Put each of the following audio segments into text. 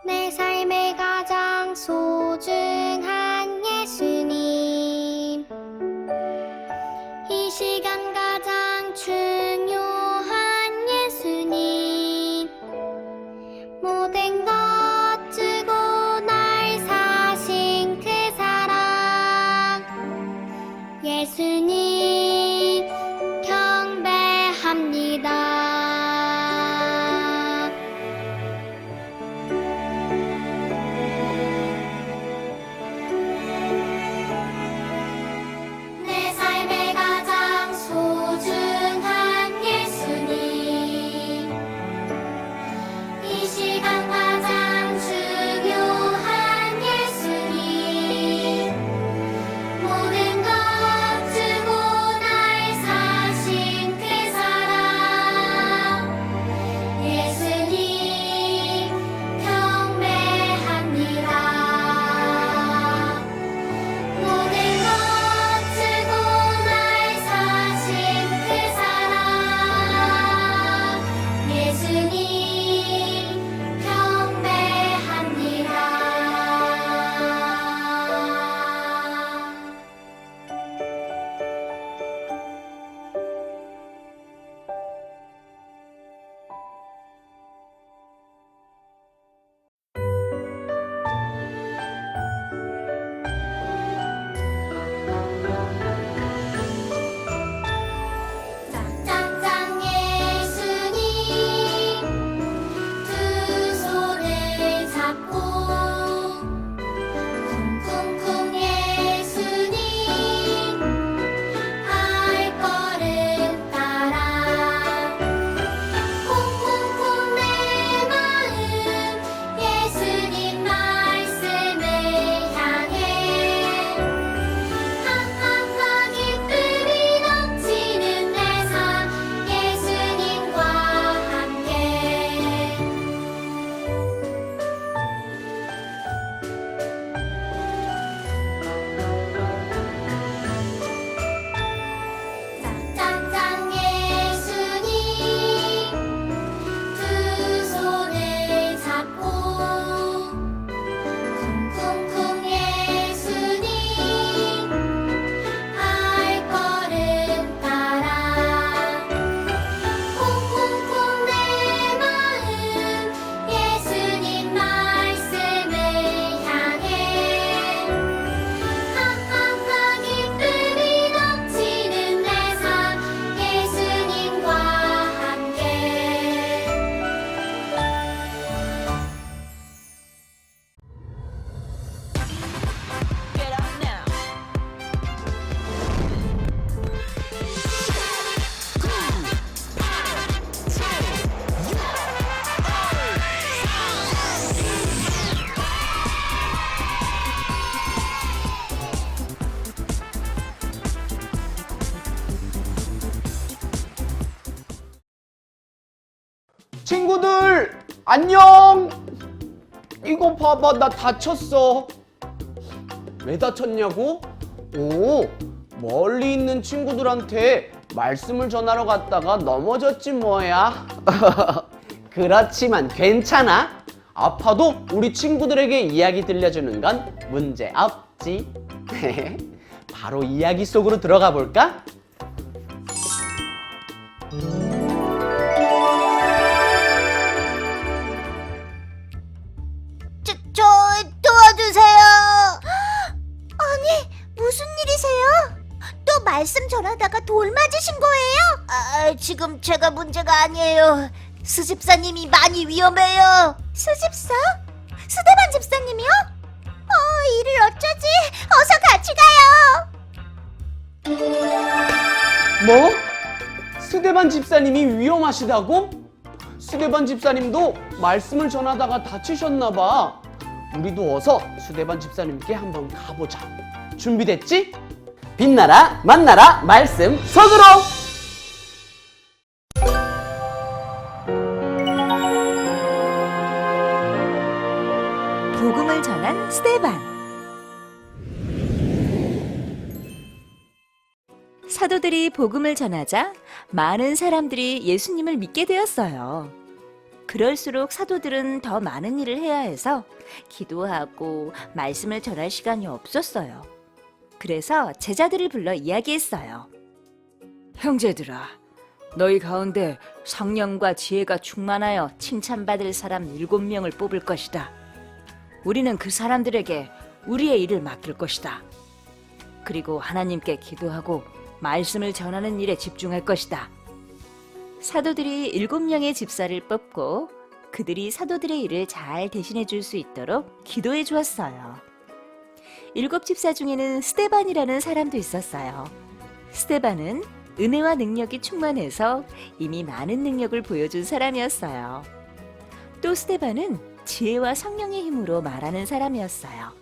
내 삶의 가장 소중한 예수님, 이 시간 가장 중요한 예수님, 모든 것 주고 날 사신 그 사랑, 예수님 경배합니다. 내 삶의 가장 소중한 예수님, 이 시간 가장 중요한 예수님, 모든 것 주고 날 사신 그 사랑, 예수님 경배합니다. 모든 것 주고 날 사신 그 사랑, 예수님 경배합니다. 짱짱짱 예수님, 두 손을 잡고 쿵쿵쿵 예수님, 발걸음 따라 쿵쿵쿵 내 마음 예수님 말씀을 향해 하하하 기쁨이 넘치는 내 삶 예수님과 함께. 짱짱짱 예수님, 두 손을 잡고 쿵쿵쿵 예수님, 발걸음 따라 쿵쿵쿵 내 마음 예수님 말씀을 향해 하하하 기쁨이 넘치는 내 삶 예수님과 함께. Get up now. 친구들 안녕. 이거 봐봐, 나 다쳤어. 왜 다쳤냐고? 오, 멀리 있는 친구들한테 말씀을 전하러 갔다가 넘어졌지 뭐야. 그렇지만 괜찮아. 아파도 우리 친구들에게 이야기 들려주는 건 문제 없지. 바로 이야기 속으로 들어가 볼까? 저 도와주세요. 아니, 무슨 일이세요? 또 말씀 전하다가 돌 맞으신 거예요? 지금 제가 문제가 아니에요. 수집사님이 많이 위험해요. 수집사? 수대만 집사님이요? 이를 어쩌지? 어서 같이 가요. 뭐? 수대반 집사님이 위험하시다고? 수대반 집사님도 말씀을 전하다가 다치셨나봐. 우리도 어서 수대반 집사님께 한번 가보자. 준비됐지? 빛나라 만나라 말씀 속으로! 복음을 전한 스데반. 사도들이 복음을 전하자 많은 사람들이 예수님을 믿게 되었어요. 그럴수록 사도들은 더 많은 일을 해야 해서 기도하고 말씀을 전할 시간이 없었어요. 그래서 제자들을 불러 이야기했어요. 형제들아, 너희 가운데 성령과 지혜가 충만하여 칭찬받을 사람 7명을 뽑을 것이다. 우리는 그 사람들에게 우리의 일을 맡길 것이다. 그리고 하나님께 기도하고 말씀을 전하는 일에 집중할 것이다. 사도들이 7명의 집사를 뽑고 그들이 사도들의 일을 잘 대신해 줄 수 있도록 기도해 주었어요. 7 집사 중에는 스데반이라는 사람도 있었어요. 스데반은 은혜와 능력이 충만해서 이미 많은 능력을 보여준 사람이었어요. 또 스데반은 지혜와 성령의 힘으로 말하는 사람이었어요.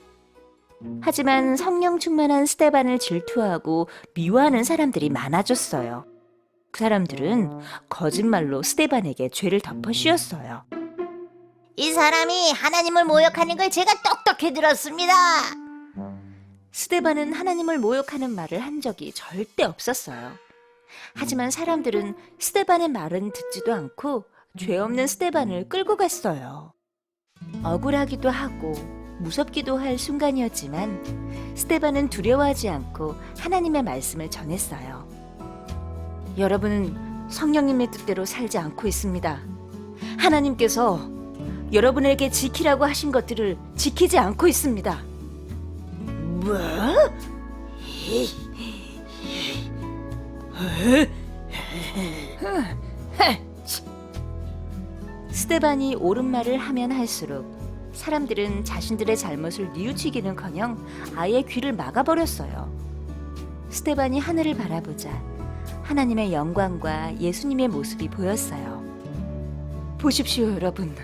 하지만 성령 충만한 스데반을 질투하고 미워하는 사람들이 많아졌어요. 그 사람들은 거짓말로 스데반에게 죄를 덮어 씌웠어요. 이 사람이 하나님을 모욕하는 걸 제가 똑똑히 들었습니다. 스데반은 하나님을 모욕하는 말을 한 적이 절대 없었어요. 하지만 사람들은 스데반의 말은 듣지도 않고 죄 없는 스데반을 끌고 갔어요. 억울하기도 하고 무섭기도 할 순간이었지만 스데반은 두려워하지 않고 하나님의 말씀을 전했어요. 여러분은 성령님의 뜻대로 살지 않고 있습니다. 하나님께서 여러분에게 지키라고 하신 것들을 지키지 않고 있습니다. 뭐? 스데반이 옳은 말을 하면 할수록 사람들은 자신들의 잘못을 뉘우치기는커녕 아예 귀를 막아버렸어요. 스데반이 하늘을 바라보자 하나님의 영광과 예수님의 모습이 보였어요. 보십시오, 여러분.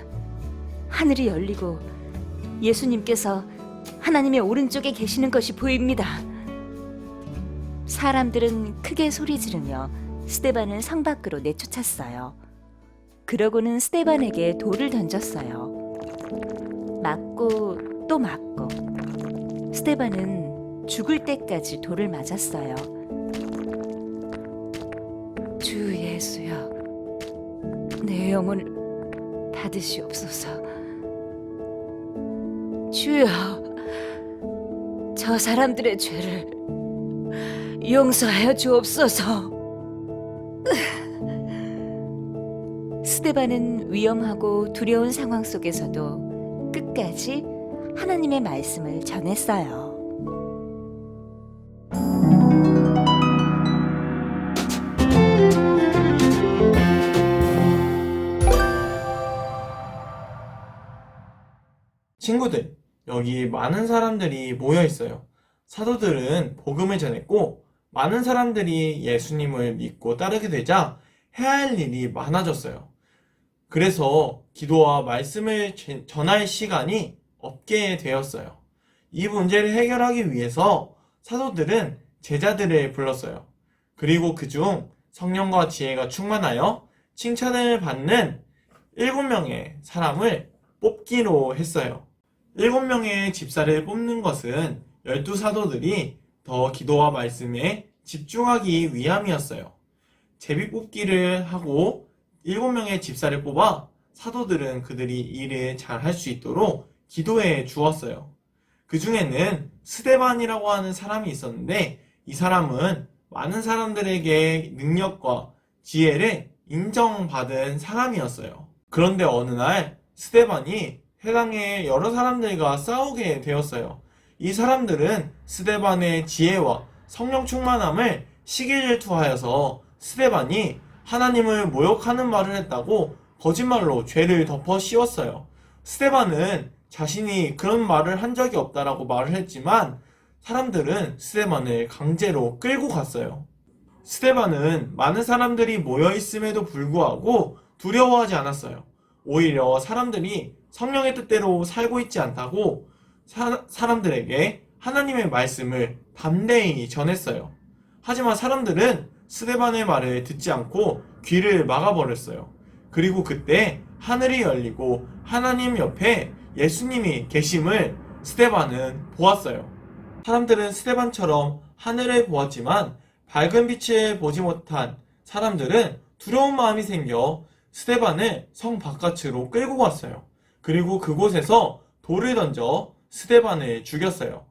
하늘이 열리고 예수님께서 하나님의 오른쪽에 계시는 것이 보입니다. 사람들은 크게 소리 지르며 스데반을 성 밖으로 내쫓았어요. 그러고는 스데반에게 돌을 던졌어요. 맞고 또 맞고 스데반은 죽을 때까지 돌을 맞았어요. 주 예수여, 내 영혼을 받으시옵소서. 주여, 저 사람들의 죄를 용서하여 주옵소서. 스데반은 위험하고 두려운 상황 속에서도 끝까지 하나님의 말씀을 전했어요. 친구들, 여기 많은 사람들이 모여 있어요. 사도들은 복음을 전했고 많은 사람들이 예수님을 믿고 따르게 되자 해야 할 일이 많아졌어요. 그래서 기도와 말씀을 전할 시간이 없게 되었어요. 이 문제를 해결하기 위해서 사도들은 제자들을 불렀어요. 그리고 그중 성령과 지혜가 충만하여 칭찬을 받는 7명의 사람을 뽑기로 했어요. 7명의 집사를 뽑는 것은 12사도들이 더 기도와 말씀에 집중하기 위함이었어요. 제비뽑기를 하고 7명의 집사를 뽑아 사도들은 그들이 일을 잘 할 수 있도록 기도해 주었어요. 그 중에는 스데반이라고 하는 사람이 있었는데 이 사람은 많은 사람들에게 능력과 지혜를 인정받은 사람이었어요. 그런데 어느 날 스데반이 세상의 여러 사람들과 싸우게 되었어요. 이 사람들은 스데반의 지혜와 성령 충만함을 시기질투하여서 스데반이 하나님을 모욕하는 말을 했다고 거짓말로 죄를 덮어 씌웠어요. 스데반은 자신이 그런 말을 한 적이 없다라고 말을 했지만 사람들은 스데반을 강제로 끌고 갔어요. 스데반은 많은 사람들이 모여 있음에도 불구하고 두려워하지 않았어요. 오히려 사람들이 성령의 뜻대로 살고 있지 않다고 사람들에게 하나님의 말씀을 담대히 전했어요. 하지만 사람들은 스데반의 말을 듣지 않고 귀를 막아버렸어요. 그리고 그때 하늘이 열리고 하나님 옆에 예수님이 계심을 스데반은 보았어요. 사람들은 스데반처럼 하늘을 보았지만 밝은 빛을 보지 못한 사람들은 두려운 마음이 생겨 스데반을 성 바깥으로 끌고 갔어요. 그리고 그곳에서 돌을 던져 스데반을 죽였어요.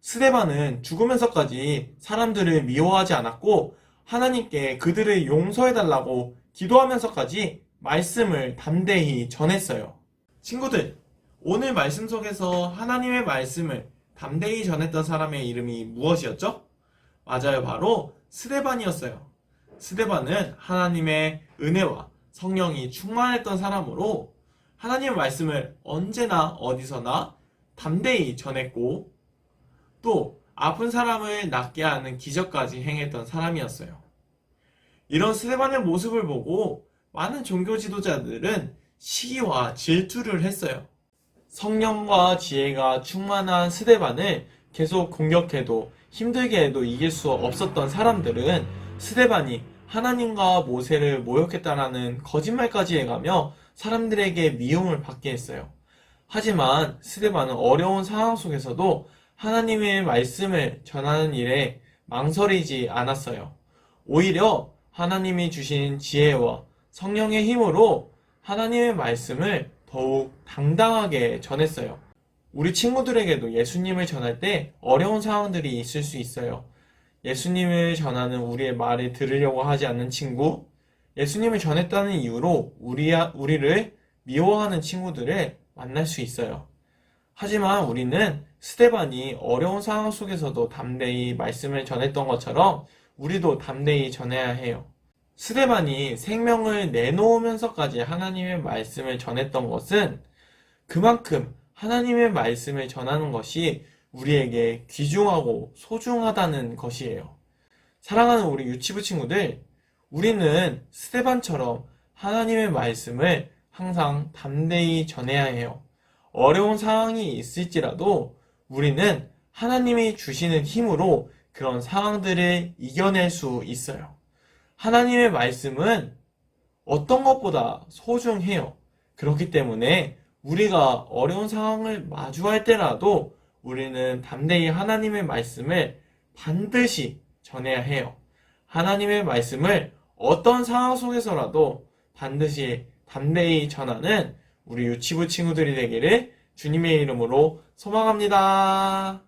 스데반은 죽으면서까지 사람들을 미워하지 않았고 하나님께 그들을 용서해달라고 기도하면서까지 말씀을 담대히 전했어요. 친구들, 오늘 말씀 속에서 하나님의 말씀을 담대히 전했던 사람의 이름이 무엇이었죠? 맞아요. 바로 스데반이었어요. 스데반은 하나님의 은혜와 성령이 충만했던 사람으로 하나님의 말씀을 언제나 어디서나 담대히 전했고 또 아픈 사람을 낫게 하는 기적까지 행했던 사람이었어요. 이런 스데반의 모습을 보고 많은 종교 지도자들은 시기와 질투를 했어요. 성령과 지혜가 충만한 스데반을 계속 공격해도 힘들게 해도 이길 수 없었던 사람들은 스데반이 하나님과 모세를 모욕했다라는 거짓말까지 해가며 사람들에게 미움을 받게 했어요. 하지만 스데반은 어려운 상황 속에서도 하나님의 말씀을 전하는 일에 망설이지 않았어요. 오히려 하나님이 주신 지혜와 성령의 힘으로 하나님의 말씀을 더욱 당당하게 전했어요. 우리 친구들에게도 예수님을 전할 때 어려운 상황들이 있을 수 있어요. 예수님을 전하는 우리의 말을 들으려고 하지 않는 친구, 예수님을 전했다는 이유로 우리를 미워하는 친구들을 만날 수 있어요. 하지만 우리는 스데반이 어려운 상황 속에서도 담대히 말씀을 전했던 것처럼 우리도 담대히 전해야 해요. 스데반이 생명을 내놓으면서까지 하나님의 말씀을 전했던 것은 그만큼 하나님의 말씀을 전하는 것이 우리에게 귀중하고 소중하다는 것이에요. 사랑하는 우리 유치부 친구들, 우리는 스데반처럼 하나님의 말씀을 항상 담대히 전해야 해요. 어려운 상황이 있을지라도 우리는 하나님이 주시는 힘으로 그런 상황들을 이겨낼 수 있어요. 하나님의 말씀은 어떤 것보다 소중해요. 그렇기 때문에 우리가 어려운 상황을 마주할 때라도 우리는 담대히 하나님의 말씀을 반드시 전해야 해요. 하나님의 말씀을 어떤 상황 속에서라도 반드시 담대히 전하는 우리 유치부 친구들이 되기를 주님의 이름으로 소망합니다.